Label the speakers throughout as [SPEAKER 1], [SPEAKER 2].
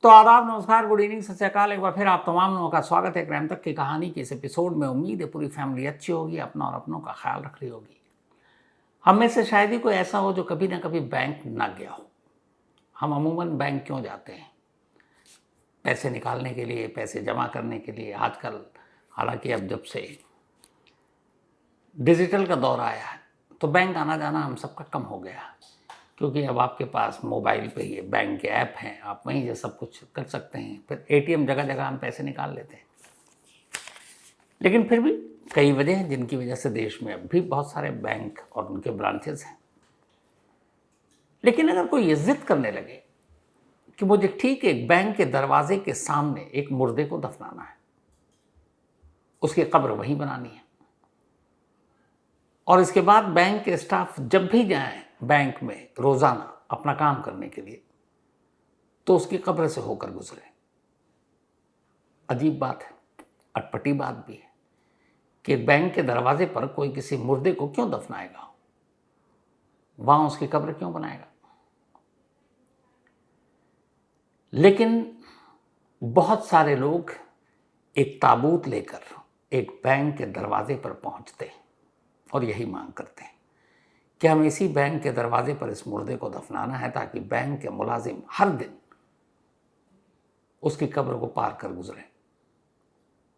[SPEAKER 1] तो आदाब, नमस्कार, गुड इवनिंग, सत श्री अकाल। एक बार फिर आप तमाम लोगों का स्वागत है क्राइम तक की कहानी के इस एपिसोड में। उम्मीद है पूरी फैमिली अच्छी होगी, अपना और अपनों का ख्याल रख रही होगी। हम में से शायद ही कोई ऐसा हो जो कभी ना कभी बैंक ना गया हो। हम अमूमन बैंक क्यों जाते हैं? पैसे निकालने के लिए, पैसे जमा करने के लिए। आजकल हालांकि अब जब से डिजिटल का दौर आया है तो बैंक आना जाना हम सबका कम हो गया, क्योंकि अब आपके पास मोबाइल पे ही बैंक के ऐप हैं, आप वहीं से सब कुछ कर सकते हैं। फिर एटीएम जगह जगह हम पैसे निकाल लेते हैं। लेकिन फिर भी कई वजह हैं जिनकी वजह से देश में अब भी बहुत सारे बैंक और उनके ब्रांचेस हैं। लेकिन अगर कोई ये जिद करने लगे कि मुझे ठीक एक बैंक के दरवाजे के सामने एक मुर्दे को दफनाना है, उसकी कब्र वहीं बनानी है, और इसके बाद बैंक के स्टाफ जब भी जाएं बैंक में रोजाना अपना काम करने के लिए तो उसकी कब्र से होकर गुजरे। अजीब बात है, अटपटी बात भी है कि बैंक के दरवाजे पर कोई किसी मुर्दे को क्यों दफनाएगा, वहां उसकी कब्र क्यों बनाएगा। लेकिन बहुत सारे लोग एक ताबूत लेकर एक बैंक के दरवाजे पर पहुंचते हैं और यही मांग करते हैं कि हम इसी बैंक के दरवाजे पर इस मुर्दे को दफनाना है, ताकि बैंक के मुलाजिम हर दिन उसकी कब्र को पार कर गुजरें,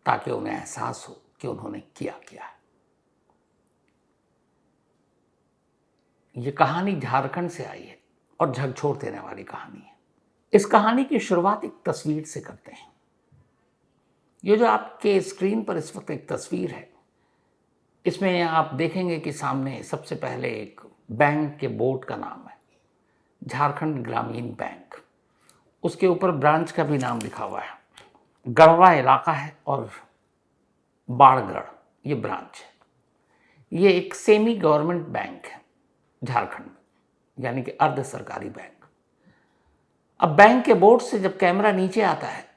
[SPEAKER 1] ताकि उन्हें एहसास हो कि उन्होंने किया क्या है। ये कहानी झारखंड से आई है और झकझोर देने वाली कहानी है। इस कहानी की शुरुआत एक तस्वीर से करते हैं। ये जो आपके स्क्रीन पर इस वक्त एक तस्वीर है, इसमें आप देखेंगे कि सामने सबसे पहले एक बैंक के बोर्ड का नाम है, झारखंड ग्रामीण बैंक। उसके ऊपर ब्रांच का भी नाम लिखा हुआ है। गढ़वा इलाका है और बाड़गढ़ ये ब्रांच है। ये एक सेमी गवर्नमेंट बैंक है झारखंड में, यानी कि अर्ध सरकारी बैंक। अब बैंक के बोर्ड से जब कैमरा नीचे आता है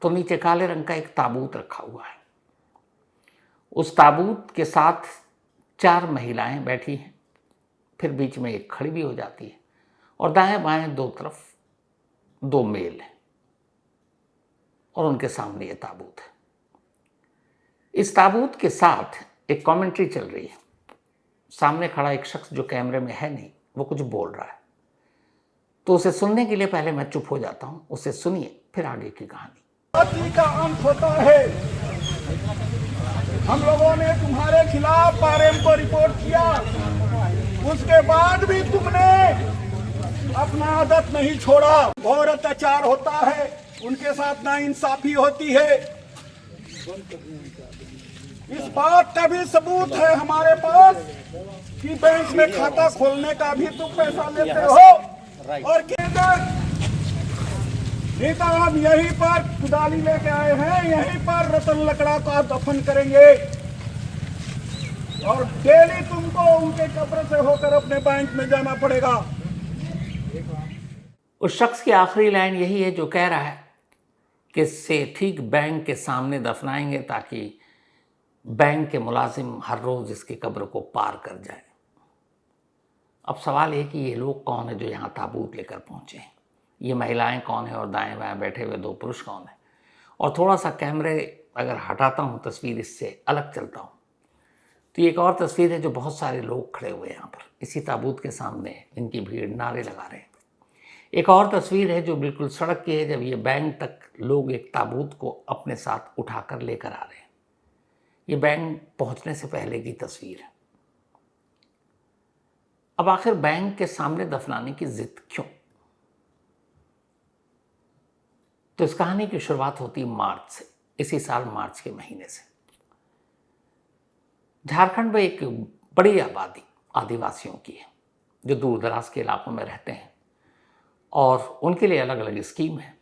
[SPEAKER 1] तो नीचे काले रंग का एक ताबूत रखा हुआ है। उस ताबूत के साथ 4 महिलाएं बैठी हैं, फिर बीच में एक खड़ी भी हो जाती है, और दाएं बाएं दो तरफ 2 मेल हैं, और उनके सामने ये ताबूत है। इस ताबूत के साथ एक कमेंट्री चल रही है। सामने खड़ा एक शख्स जो कैमरे में है नहीं, वो कुछ बोल रहा है, तो उसे सुनने के लिए पहले मैं चुप हो जाता हूं। उसे सुनिए, फिर आगे की कहानी।
[SPEAKER 2] जाति का अंत होता है। हम लोगों ने तुम्हारे खिलाफ आरएम को रिपोर्ट किया, उसके बाद भी तुमने अपना आदत नहीं छोड़ा। और अत्याचार होता है, उनके साथ नाइंसाफी होती है। इस बात का भी सबूत है हमारे पास कि बैंक में खाता खोलने का भी तुम पैसा लेते हो। और केंद्र नेता हम यहीं पर कुदाली लेके आए हैं, यहीं पर रतन लकड़ा का दफन करेंगे, और डेली तुमको उनके कब्र से होकर अपने बैंक में जाना पड़ेगा।
[SPEAKER 1] उस शख्स की आखिरी लाइन यही है जो कह रहा है कि इससे ठीक बैंक के सामने दफनाएंगे, ताकि बैंक के मुलाजिम हर रोज इसकी कब्र को पार कर जाए। अब सवाल है कि ये लोग कौन है जो यहाँ ताबूत लेकर पहुंचे हैं, ये महिलाएं कौन है, और दाएं बाएं बैठे हुए 2 पुरुष कौन है। और थोड़ा सा कैमरे अगर हटाता हूँ, तस्वीर इससे अलग चलता हूँ, तो ये एक और तस्वीर है जो बहुत सारे लोग खड़े हुए हैं यहाँ पर इसी ताबूत के सामने, इनकी भीड़ नारे लगा रहे हैं। एक और तस्वीर है जो बिल्कुल सड़क की है, जब ये बैंक तक लोग एक ताबूत को अपने साथ उठाकर लेकर आ रहे हैं। ये बैंक पहुंचने से पहले की तस्वीर है। अब आखिर बैंक के सामने दफनाने की जिद क्यों? तो इस कहानी की शुरुआत होती मार्च से, इसी साल मार्च के महीने से। झारखंड में एक बड़ी आबादी आदिवासियों की है जो दूर दराज के इलाकों में रहते हैं, और उनके लिए अलग अलग स्कीम है।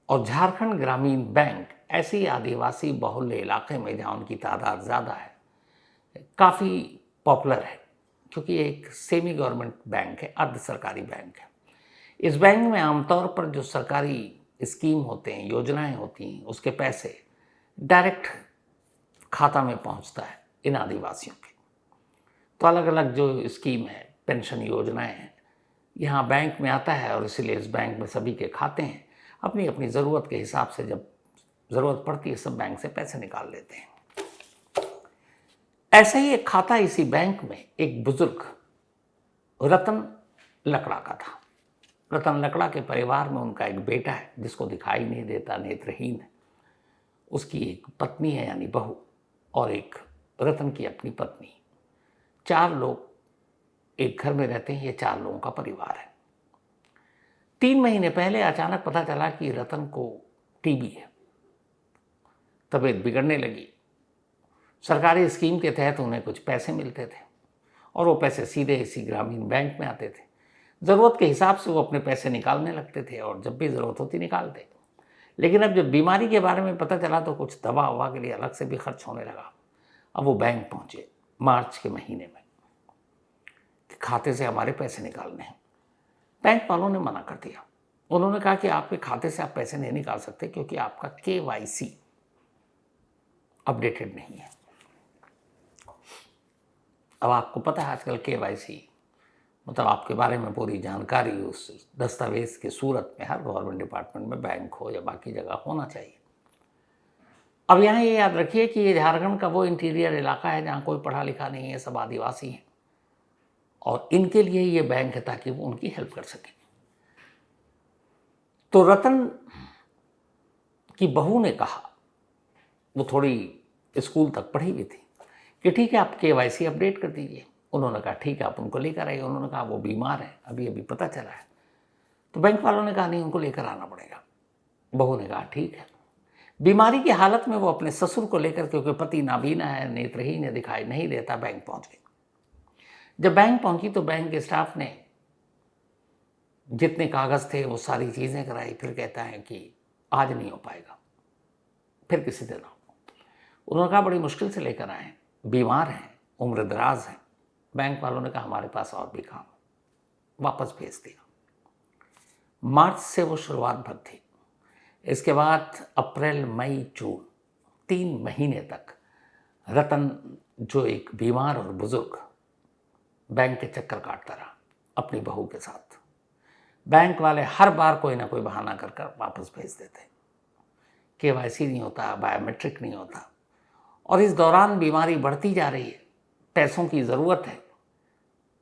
[SPEAKER 1] और झारखंड ग्रामीण बैंक ऐसी आदिवासी बहुल्य इलाके में जहाँ उनकी तादाद ज़्यादा है, काफ़ी पॉपुलर है, क्योंकि ये एक सेमी गवर्नमेंट बैंक है, अर्ध सरकारी बैंक है। इस बैंक में आमतौर पर जो सरकारी स्कीम होते हैं, योजनाएं होती हैं, उसके पैसे डायरेक्ट खाता में पहुंचता है इन आदिवासियों के। तो अलग अलग जो स्कीम है, पेंशन योजनाएं हैं, यहाँ बैंक में आता है और इसीलिए इस बैंक में सभी के खाते हैं। अपनी अपनी ज़रूरत के हिसाब से जब ज़रूरत पड़ती है सब बैंक से पैसे निकाल लेते हैं। ऐसा ही एक खाता इसी बैंक में एक बुजुर्ग रतन लकड़ा का था। रतन लकड़ा के परिवार में उनका एक बेटा है जिसको दिखाई नहीं देता, नेत्रहीन है। उसकी एक पत्नी है यानी बहू, और एक रतन की अपनी पत्नी। 4 लोग एक घर में रहते हैं। ये 4 लोगों का परिवार है। 3 महीने पहले अचानक पता चला कि रतन को टीबी है। तबीयत बिगड़ने लगी। सरकारी स्कीम के तहत उन्हें कुछ पैसे मिलते थे और वो पैसे सीधे इसी ग्रामीण बैंक में आते थे। ज़रूरत के हिसाब से वो अपने पैसे निकालने लगते थे और जब भी ज़रूरत होती निकालते। लेकिन अब जब बीमारी के बारे में पता चला तो कुछ दवा ववा के लिए अलग से भी खर्च होने लगा। अब वो बैंक पहुँचे मार्च के महीने में कि खाते से हमारे पैसे निकालने हैं। बैंक वालों ने मना कर दिया। उन्होंने कहा कि आपके खाते से आप पैसे नहीं निकाल सकते क्योंकि आपका KYC अपडेटेड नहीं है। अब आपको पता है आजकल KYC मतलब आपके बारे में पूरी जानकारी उस दस्तावेज के सूरत में हर गवर्नमेंट डिपार्टमेंट में, बैंक हो या बाकी जगह, होना चाहिए। अब यहाँ ये याद रखिए कि ये झारखंड का वो इंटीरियर इलाका है जहाँ कोई पढ़ा लिखा नहीं है, सब आदिवासी हैं और इनके लिए ये बैंक है ताकि वो उनकी हेल्प कर सकें। तो रतन की बहू ने कहा, वो थोड़ी स्कूल तक पढ़ी हुई थी, कि ठीक है आप KYC अपडेट कर दीजिए। उन्होंने कहा ठीक है आप उनको लेकर आइए। उन्होंने कहा वो बीमार है, अभी अभी पता चला है। तो बैंक वालों ने कहा नहीं उनको लेकर आना पड़ेगा। बहू ने कहा ठीक है। बीमारी की हालत में वो अपने ससुर को लेकर, क्योंकि पति नाबीना है, नेत्रहीन है, दिखाई नहीं देता, बैंक पहुंच गई। जब बैंक पहुंची तो बैंक के स्टाफ ने जितने कागज़ थे वो सारी चीज़ें कराई। फिर कहता है कि आज नहीं हो पाएगा, फिर किसी दिन आओ। उन्होंने कहा बड़ी मुश्किल से लेकर आए, बीमार हैं, उम्र दराज हैं। बैंक वालों ने कहा हमारे पास और भी काम, वापस भेज दिया। मार्च से वो शुरुआत भर थी। इसके बाद अप्रैल, मई, जून 3 महीने तक रतन जो एक बीमार और बुजुर्ग बैंक के चक्कर काटता रहा अपनी बहू के साथ। बैंक वाले हर बार कोई ना कोई बहाना कर कर वापस भेज देते। KYC नहीं होता, बायोमेट्रिक नहीं होता और इस दौरान बीमारी बढ़ती जा रही है। पैसों की ज़रूरत है,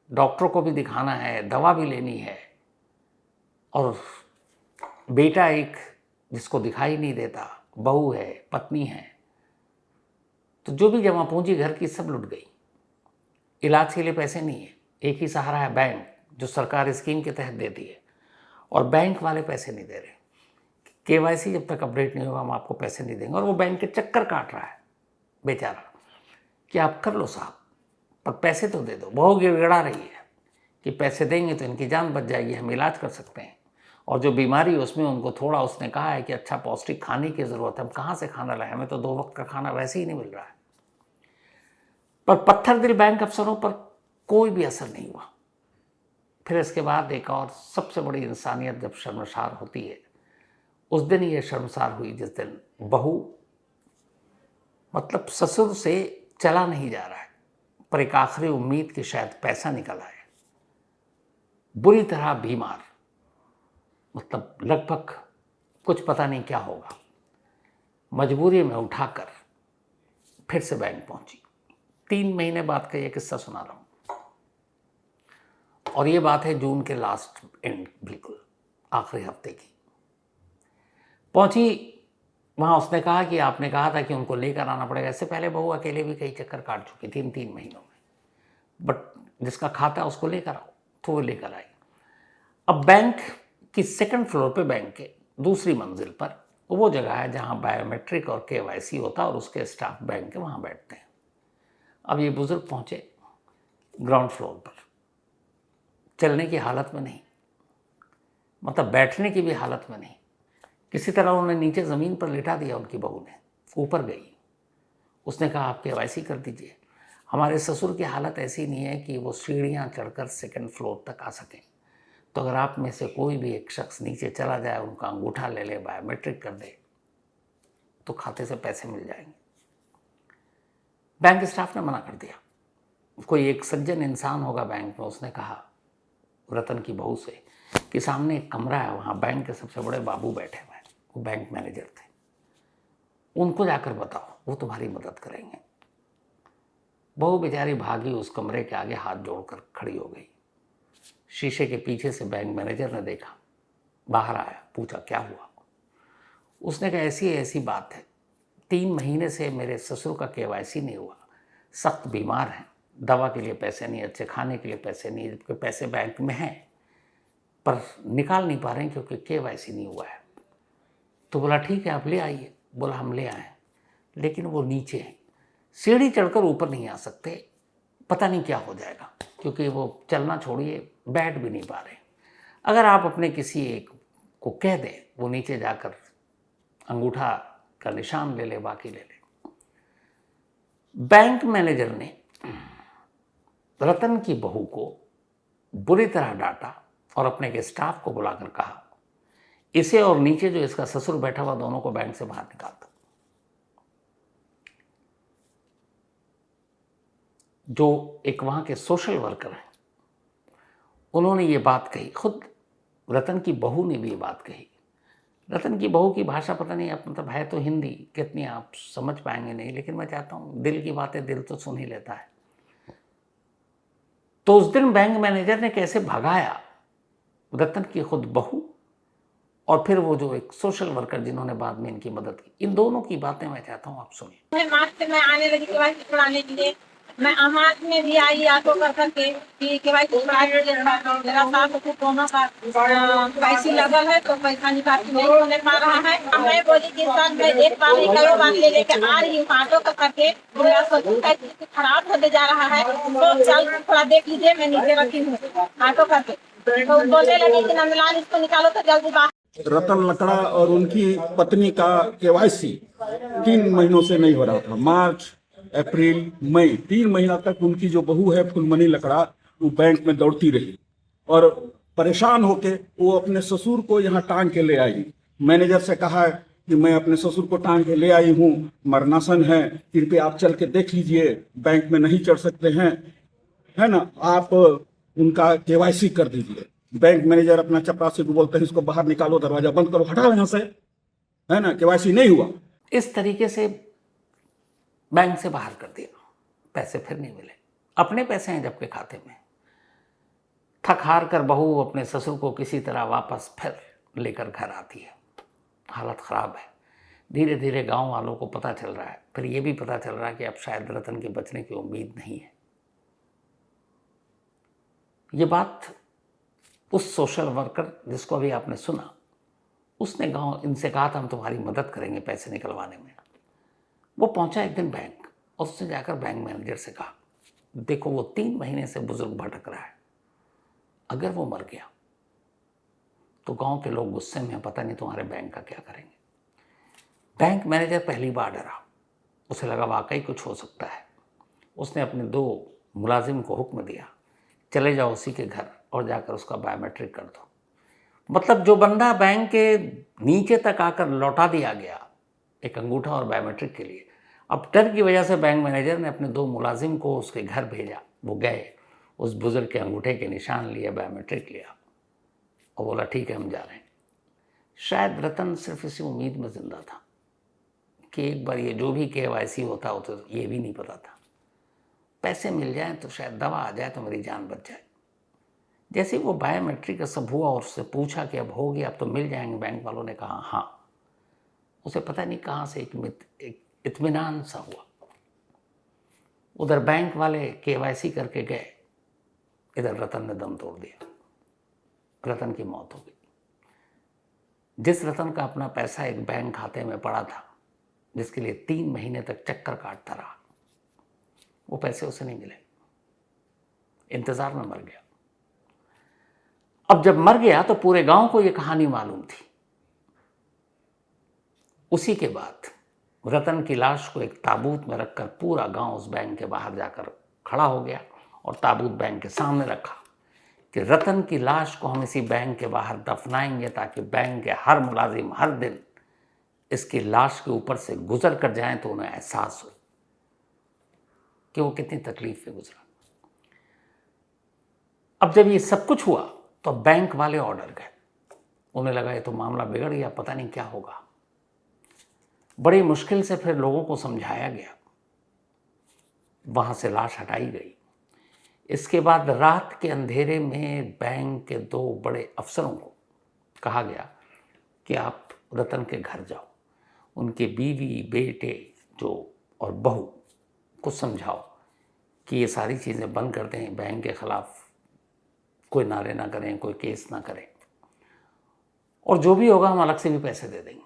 [SPEAKER 1] डॉक्टर को भी दिखाना है, दवा भी लेनी है और बेटा एक जिसको दिखाई नहीं देता, बहू है, पत्नी है, तो जो भी जमा पूंजी घर की सब लुट गई। इलाज के लिए पैसे नहीं है, एक ही सहारा है बैंक जो सरकार स्कीम के तहत देती है और बैंक वाले पैसे नहीं दे रहे। KYC जब तक अपडेट नहीं होगा हम आपको पैसे नहीं देंगे। और वो बैंक के चक्कर काट रहा है बेचारा कि आप कर लो साहब पर पैसे तो दे दो। बहू गिड़गिड़ा रही है कि पैसे देंगे तो इनकी जान बच जाएगी, हम इलाज कर सकते हैं। और जो बीमारी है उसमें उनको थोड़ा उसने कहा है कि अच्छा पौष्टिक खाने की ज़रूरत है, हम कहाँ से खाना लाएं, हमें तो 2 वक्त का खाना वैसे ही नहीं मिल रहा है। पर पत्थर दिल बैंक अफसरों पर कोई भी असर नहीं हुआ। फिर इसके बाद एक और सबसे बड़ी इंसानियत जब शर्मसार होती है, उस दिन ये शर्मसार हुई जिस दिन बहू मतलब ससुर से चला नहीं जा रहा है पर एक आखिरी उम्मीद कि शायद पैसा निकल आए, बुरी तरह बीमार, मतलब लगभग कुछ पता नहीं क्या होगा, मजबूरी में उठाकर फिर से बैंक पहुंची। 3 महीने बाद का ये किस्सा सुना रहा हूँ और ये बात है जून के लास्ट एंड, बिल्कुल आखिरी हफ्ते की। पहुंची वहाँ, उसने कहा कि आपने कहा था कि उनको लेकर आना पड़ेगा। इससे पहले बहू अकेले भी कई चक्कर काट चुकी थी इन 3 महीनों में, बट जिसका खाता उसको लेकर आओ, तो वो लेकर आई। अब बैंक की 2nd फ्लोर पे, बैंक के दूसरी मंजिल पर वो जगह है जहाँ बायोमेट्रिक और KYC होता है और उसके स्टाफ बैंक के वहाँ बैठते हैं। अब ये बुजुर्ग पहुँचे ग्राउंड फ्लोर पर, चलने की हालत में नहीं, मतलब बैठने की भी हालत में नहीं। किसी तरह उन्होंने नीचे ज़मीन पर लिटा दिया। उनकी बहू ने ऊपर गई, उसने कहा आप KYC कर दीजिए। हमारे ससुर की हालत ऐसी नहीं है कि वो सीढ़ियाँ चढ़कर 2nd फ्लोर तक आ सकें, तो अगर आप में से कोई भी एक शख्स नीचे चला जाए, उनका अंगूठा ले ले, बायोमेट्रिक कर दे, तो खाते से पैसे मिल जाएंगे। बैंक स्टाफ ने मना कर दिया। कोई एक सज्जन इंसान होगा बैंक में, उसने कहा रतन की बहू से कि सामने एक कमरा है, वहाँ बैंक के सबसे बड़े बाबू बैठे हुए हैं, वो बैंक मैनेजर थे, उनको जाकर बताओ, वो तुम्हारी मदद करेंगे। बहू बेचारी भागी, उस कमरे के आगे हाथ जोड़कर खड़ी हो गई। शीशे के पीछे से बैंक मैनेजर ने देखा, बाहर आया, पूछा क्या हुआ। उसने कहा ऐसी ऐसी बात है, 3 महीने से मेरे ससुर का KYC नहीं हुआ, सख्त बीमार हैं, दवा के लिए पैसे नहीं, अच्छे खाने के लिए पैसे नहीं, जबकि पैसे बैंक में हैं पर निकाल नहीं पा रहे हैं क्योंकि KYC नहीं हुआ है। तो बोला ठीक है आप ले आइए। बोला हम ले आए, लेकिन वो नीचे हैं, सीढ़ी चढ़कर ऊपर नहीं आ सकते, पता नहीं क्या हो जाएगा, क्योंकि वो चलना छोड़िए बैठ भी नहीं पा रहे। अगर आप अपने किसी एक को कह दें, वो नीचे जाकर अंगूठा का निशान ले ले, बाकी ले ले। बैंक मैनेजर ने रतन की बहू को बुरी तरह डांटा और अपने के स्टाफ को बुलाकर कहा, इसे और नीचे जो इसका ससुर बैठा हुआ, दोनों को बैंक से बाहर निकाल दो। जो एक वहां के सोशल वर्कर हैं, उन्होंने ये बात कही, खुद रतन की बहू ने भी ये बात कही। रतन की बहू की भाषा पता नहीं, आप मतलब है तो हिंदी, कितनी आप समझ पाएंगे नहीं, लेकिन मैं चाहता हूँ दिल की बातें दिल तो सुन ही लेता है। तो उस दिन बैंक मैनेजर ने कैसे भगाया रतन की खुद बहू और फिर वो जो एक सोशल वर्कर जिन्होंने बाद में इनकी मदद की, इन दोनों की बातें मैं चाहता हूँ आप सुनिए।
[SPEAKER 3] मार्च से मैं आने लगी KYC कराने के लिए, मैं आमाज में भी आई ऑटो कर करके कि KYC करा लीजिए, मेरा सास को दोनों का KYC लगल है तो पैसा निकासी नहीं होने पा रहा है। मैं बोली कि सर मैं एक बार कई बार ले लेके आ रही हूँ ऑटो कर करके, मेरा ससुर का स्थिति खराब होते जा रहा है, तो चल थोड़ा देख लीजिए, मैं नीचे रखी हूँ ऑटो करके। तो बोलने लगी कि नंदलाल इसको निकालो तो जल्दी बाहर।
[SPEAKER 2] रतन लकड़ा और उनकी पत्नी का KYC 3 महीनों से नहीं हो रहा था। मार्च, अप्रैल, मई 3 महीना तक उनकी जो बहू है फुलमणि लकड़ा, वो बैंक में दौड़ती रही और परेशान होके वो अपने ससुर को यहाँ टांग के ले आई। मैनेजर से कहा कि मैं अपने ससुर को टांग के ले आई हूँ, मरनासन है, कृपया आप चल के देख लीजिए, बैंक में नहीं चढ़ सकते हैं, है ना, आप उनका KYC कर दीजिए। बैंक मैनेजर अपना चपरासी को बोलते हैं इसको बाहर निकालो, दरवाजा बंद करो, हटाओ यहाँ से, है ना, KYC नहीं हुआ।
[SPEAKER 1] इस तरीके से बैंक से बाहर कर दिया, पैसे फिर नहीं मिले, अपने पैसे हैं जबकि खाते में। थक हार कर बहू अपने ससुर को किसी तरह वापस फिर लेकर घर आती है, हालत ख़राब है। धीरे धीरे गांव वालों को पता चल रहा है, फिर ये भी पता चल रहा है कि अब शायद रतन के बचने की उम्मीद नहीं है। ये बात उस सोशल वर्कर जिसको अभी आपने सुना, उसने गांव इनसे कहा था हम तुम्हारी मदद करेंगे पैसे निकलवाने में। वो पहुंचा एक दिन बैंक और उसने जाकर बैंक मैनेजर से कहा, देखो वो 3 महीने से बुजुर्ग भटक रहा है, अगर वो मर गया तो गांव के लोग गुस्से में, पता नहीं तुम्हारे बैंक का क्या करेंगे। बैंक मैनेजर पहली बार डरा, उसे लगा वाकई कुछ हो सकता है। उसने अपने 2 मुलाजिम को हुक्म दिया, चले जाओ उसी के घर और जाकर उसका बायोमेट्रिक कर दो। मतलब जो बंदा बैंक के नीचे तक आकर लौटा दिया गया एक अंगूठा और बायोमेट्रिक के लिए, अब डर की वजह से बैंक मैनेजर ने अपने 2 मुलाजिम को उसके घर भेजा। वो गए, उस बुजुर्ग के अंगूठे के निशान लिए, बायोमेट्रिक लिया और बोला ठीक है हम जा रहे हैं। शायद रतन सिर्फ इसी उम्मीद में जिंदा था कि एक बार ये जो भी KYC होता हो तो ये भी नहीं पता था, पैसे मिल जाएं तो शायद दवा आ जाए तो मेरी जान बच जाए। जैसे वो बायोमेट्रिक का सब हुआ और उससे पूछा कि अब हो गया, अब तो मिल जाएंगे, बैंक वालों ने कहा हाँ। उसे पता नहीं कहाँ से एक इत्मीनान सा हुआ। उधर बैंक वाले KYC करके गए, इधर रतन ने दम तोड़ दिया, रतन की मौत हो गई। जिस रतन का अपना पैसा एक बैंक खाते में पड़ा था, जिसके लिए 3 महीने तक चक्कर काटता रहा, वो पैसे उसे नहीं मिले, इंतजार में मर गया। अब जब मर गया तो पूरे गांव को ये कहानी मालूम थी। उसी के बाद रतन की लाश को एक ताबूत में रखकर पूरा गांव उस बैंक के बाहर जाकर खड़ा हो गया और ताबूत बैंक के सामने रखा कि रतन की लाश को हम इसी बैंक के बाहर दफनाएंगे ताकि बैंक के हर मुलाजिम हर दिन इसकी लाश के ऊपर से गुजर कर जाएं तो उन्हें एहसास हो कि वो कितनी तकलीफ से गुजरा। अब जब ये सब कुछ हुआ तो बैंक वाले ऑर्डर गए, उन्हें लगा ये तो मामला बिगड़ गया, पता नहीं क्या होगा। बड़ी मुश्किल से फिर लोगों को समझाया गया, वहां से लाश हटाई गई। इसके बाद रात के अंधेरे में बैंक के 2 बड़े अफसरों को कहा गया कि आप रतन के घर जाओ, उनके बीवी, बेटे जो और बहू को समझाओ कि ये सारी चीज़ें बंद कर दें, बैंक के खिलाफ कोई नारे ना करें, कोई केस ना करें, और जो भी होगा हम अलग से भी पैसे दे देंगे।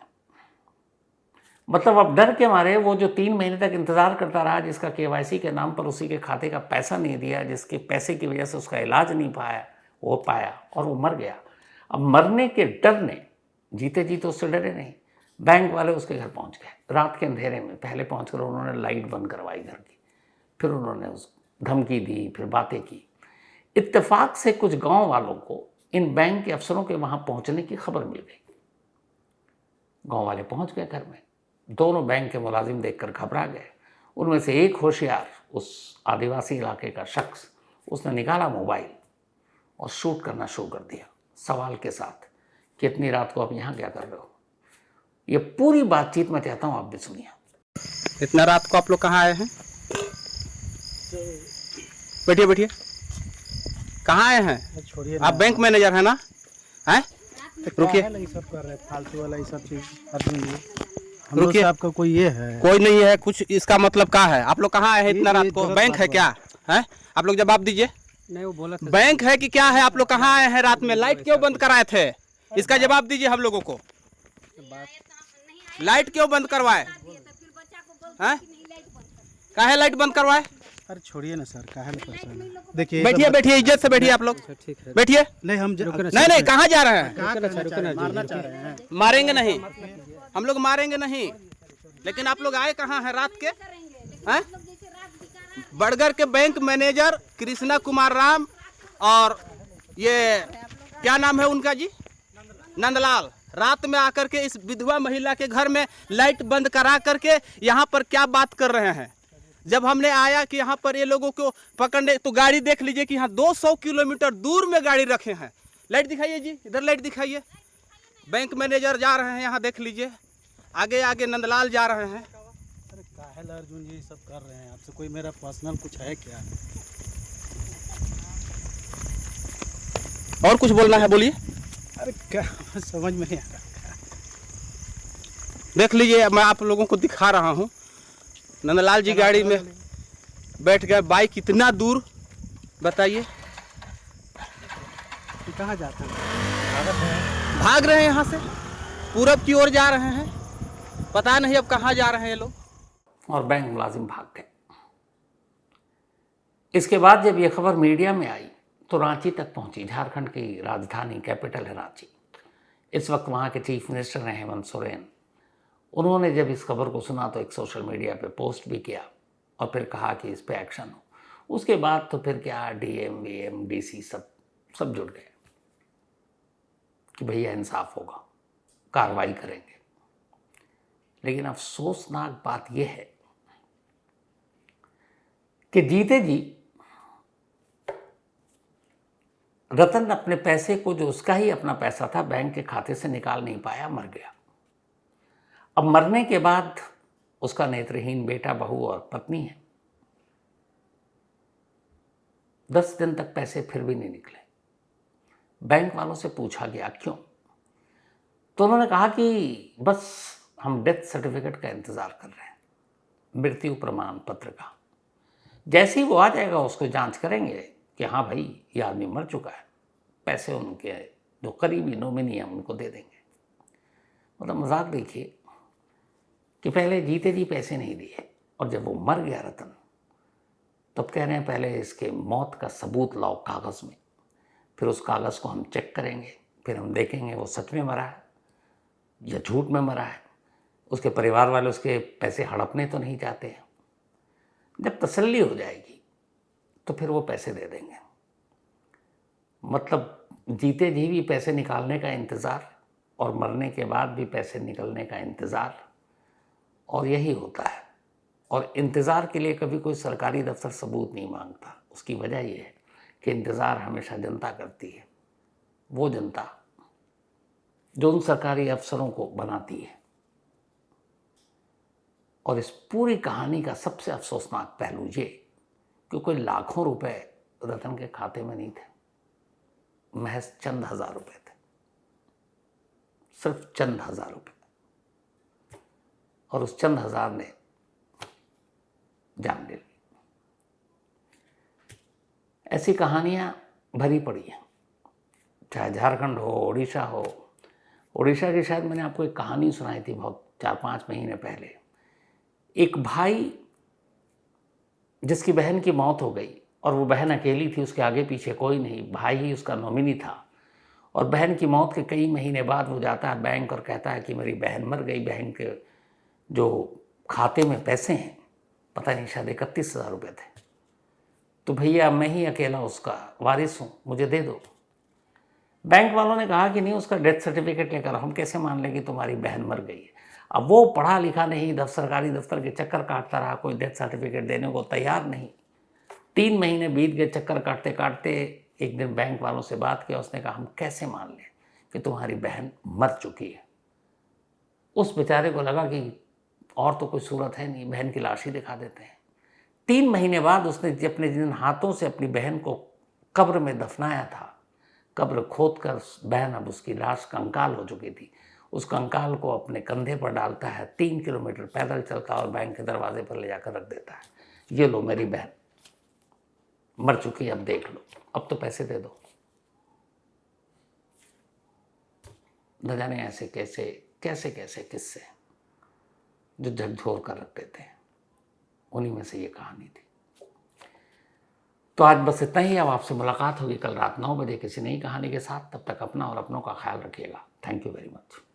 [SPEAKER 1] मतलब अब डर के मारे वो जो 3 महीने तक इंतज़ार करता रहा, जिसका केवाईसी के नाम पर उसी के खाते का पैसा नहीं दिया, जिसके पैसे की वजह से उसका इलाज नहीं पाया, वो पाया और वो मर गया। अब मरने के डर ने, जीते जी तो उससे डरे नहीं, बैंक वाले उसके घर पहुंच गए रात के अंधेरे में। पहले पहुंचकर उन्होंने लाइट बंद करवाई घर की, फिर उन्होंने उस धमकी दी, फिर बातें की। इत्तेफाक से कुछ गांव वालों को इन बैंक के अफसरों के वहां पहुंचने की खबर मिल गई। गांव वाले पहुंच गए घर में, दोनों बैंक के मुलाजिम देखकर घबरा गए। उनमें से एक होशियार, उस आदिवासी इलाके का शख्स, उसने निकाला मोबाइल और शूट करना शुरू कर दिया सवाल के साथ कि इतनी रात को आप यहाँ क्या कर रहे हो। ये पूरी बातचीत मैं चाहता हूँ आप भी सुनिए।
[SPEAKER 4] इतना रात को आप लोग कहाँ आए हैं? बैठिए बैठिए। कहाँ आए हैं?
[SPEAKER 5] छोड़िए,
[SPEAKER 4] आप बैंक मैनेजर हैं ना? हैं? रुकिए,
[SPEAKER 5] सब कर रहे हैं फालतू वाला ये सब चीज। हम लोग
[SPEAKER 4] रुकिए।
[SPEAKER 5] से आपका कोई ये है?
[SPEAKER 4] कोई नहीं है। कुछ इसका मतलब क्या है? आप लोग कहाँ आए हैं इतना रात को? बैंक है क्या? हैं? आप लोग जवाब दीजिए।
[SPEAKER 5] नहीं, वो बोला था
[SPEAKER 4] बैंक है कि क्या है? आप लोग कहाँ आए हैं रात में? लाइट क्यों बंद कराए थे? इसका जवाब दीजिए हम लोगों को। लाइट क्यों बंद करवाए? हैं? काहे लाइट बंद करवाए?
[SPEAKER 5] अरे छोड़िए ना सर, काहे ना परेशान है? देखिए
[SPEAKER 4] बैठिए बैठिए, इज्जत से बैठिए आप लोग।
[SPEAKER 5] ठीक है,
[SPEAKER 4] बैठिए।
[SPEAKER 5] नहीं हम
[SPEAKER 4] नहीं नहीं, कहाँ जा रहे हैं?
[SPEAKER 5] मारना चाह रहे हैं?
[SPEAKER 4] मारेंगे नहीं, हम लोग मारेंगे नहीं। लेकिन आप लोग आए कहाँ हैं रात के? हैं? बड़गर के बैंक मैनेजर कृष्णा कुमार राम और ये क्या नाम है उनका जी, नंदलाल, रात में आकर के इस विधवा महिला के घर में लाइट बंद करा करके यहाँ पर क्या बात कर रहे हैं। जब हमने आया कि यहाँ पर ये लोगों को पकड़ने, तो गाड़ी देख लीजिए कि यहाँ 200 किलोमीटर दूर में गाड़ी रखे हैं। लाइट दिखाइए जी, इधर लाइट दिखाइए। बैंक मैनेजर जा रहे हैं, यहाँ देख लीजिए, आगे आगे नंदलाल जा रहे हैं।
[SPEAKER 5] अरे काहे ला अर्जुन जी सब कर रहे हैं? आपसे कोई मेरा पर्सनल कुछ है क्या?
[SPEAKER 4] और कुछ बोलना है बोलिए।
[SPEAKER 5] अरे क्या समझ में नहीं आ रहा।
[SPEAKER 4] देख लीजिए, मैं आप लोगों को दिखा रहा हूँ। नंदलाल जी गाड़ी में बैठ गए। बाइक इतना दूर, बताइए
[SPEAKER 5] कि कहाँ जाते हैं?
[SPEAKER 4] भाग रहे हैं यहाँ से, पूरब की ओर जा रहे हैं। पता नहीं अब कहाँ जा रहे हैं ये लोग।
[SPEAKER 1] और बैंक मुलाजिम भाग गए। इसके बाद जब ये खबर मीडिया में आई तो रांची तक पहुंची। झारखंड की राजधानी, कैपिटल है रांची। इस वक्त वहाँ के चीफ मिनिस्टर हैं हेमंत सोरेन। उन्होंने जब इस खबर को सुना तो एक सोशल मीडिया पे पोस्ट भी किया और फिर कहा कि इस पे एक्शन हो। उसके बाद तो फिर क्या, डीएम, वीएम, डीसी सब जुट गए कि भैया इंसाफ होगा, कार्रवाई करेंगे। लेकिन अफसोसनाक बात यह है कि जीते जी रतन अपने पैसे को, जो उसका ही अपना पैसा था, बैंक के खाते से निकाल नहीं पाया, मर गया। अब मरने के बाद उसका नेत्रहीन बेटा, बहू और पत्नी है। 10 दिन तक पैसे फिर भी नहीं निकले। बैंक वालों से पूछा गया क्यों, तो उन्होंने कहा कि बस हम डेथ सर्टिफिकेट का इंतज़ार कर रहे हैं, मृत्यु प्रमाण पत्र का। जैसे ही वो आ जाएगा उसको जांच करेंगे कि हाँ भाई ये आदमी मर चुका है, पैसे उनके जो करीबी नॉमिनी हैं उनको दे देंगे। मतलब मजाक देखिए कि पहले जीते जी पैसे नहीं दिए और जब वो मर गया रतन, तब कह रहे हैं पहले इसके मौत का सबूत लाओ कागज़ में, फिर उस कागज़ को हम चेक करेंगे, फिर हम देखेंगे वो सच में मरा है या झूठ में मरा है। उसके परिवार वाले उसके पैसे हड़पने तो नहीं चाहते हैं। जब तसल्ली हो जाएगी तो फिर वो पैसे दे देंगे। मतलब जीते जी भी पैसे निकालने का इंतज़ार और मरने के बाद भी पैसे निकलने का इंतज़ार, और यही होता है। और इंतज़ार के लिए कभी कोई सरकारी दफ्तर सबूत नहीं मांगता। उसकी वजह यह है कि इंतज़ार हमेशा जनता करती है, वो जनता जो उन सरकारी अफसरों को बनाती है। और इस पूरी कहानी का सबसे अफसोसनाक पहलू ये कि कोई लाखों रुपए रतन के खाते में नहीं थे, महज चंद हजार रुपए थे, सिर्फ चंद हजार रुपए। और उस चंद हजार ने जान ले ली। ऐसी कहानियां भरी पड़ी हैं, चाहे झारखंड हो, उड़ीसा हो। उड़ीसा की शायद मैंने आपको एक कहानी सुनाई थी बहुत 4-5 महीने पहले। एक भाई जिसकी बहन की मौत हो गई और वो बहन अकेली थी, उसके आगे पीछे कोई नहीं, भाई ही उसका नॉमिनी था। और बहन की मौत के कई महीने बाद वो जाता है बैंक और कहता है कि मेरी बहन मर गई, बहन के जो खाते में पैसे हैं पता नहीं शायद 31,000 रुपये थे, तो भैया मैं ही अकेला उसका वारिस हूँ, मुझे दे दो। बैंक वालों ने कहा कि नहीं, उसका डेथ सर्टिफिकेट लेकर हम कैसे मान लें कि तुम्हारी बहन मर गई है। अब वो पढ़ा लिखा नहीं, सरकारी दफ्तर के चक्कर काटता रहा, कोई डेथ सर्टिफिकेट देने को तैयार नहीं। 3 महीने बीत गए चक्कर काटते काटते। एक दिन बैंक वालों से बात किया, उसने कहा हम कैसे मान लें कि तुम्हारी बहन मर चुकी है। उस बेचारे को लगा कि और तो कोई सूरत है नहीं, बहन की लाश ही दिखा देते हैं। 3 महीने बाद उसने अपने जिन हाथों से अपनी बहन को कब्र में दफनाया था, कब्र खोद कर बहन अब उसकी लाश कंकाल हो चुकी थी, उस कंकाल को अपने कंधे पर डालता है, 3 किलोमीटर पैदल चलता और बैंक के दरवाजे पर ले जाकर रख देता है। ये लो मेरी बहन मर चुकी है, अब देख लो, अब तो पैसे दे दो। न जाने ऐसे कैसे कैसे कैसे किस्से जो झकझोर कर रख देते हैं, उन्हीं में से ये कहानी थी। तो आज बस इतना ही। अब आपसे मुलाकात होगी कल रात 9 बजे किसी नई कहानी के साथ। तब तक अपना और अपनों का ख्याल रखिएगा। Thank you very much.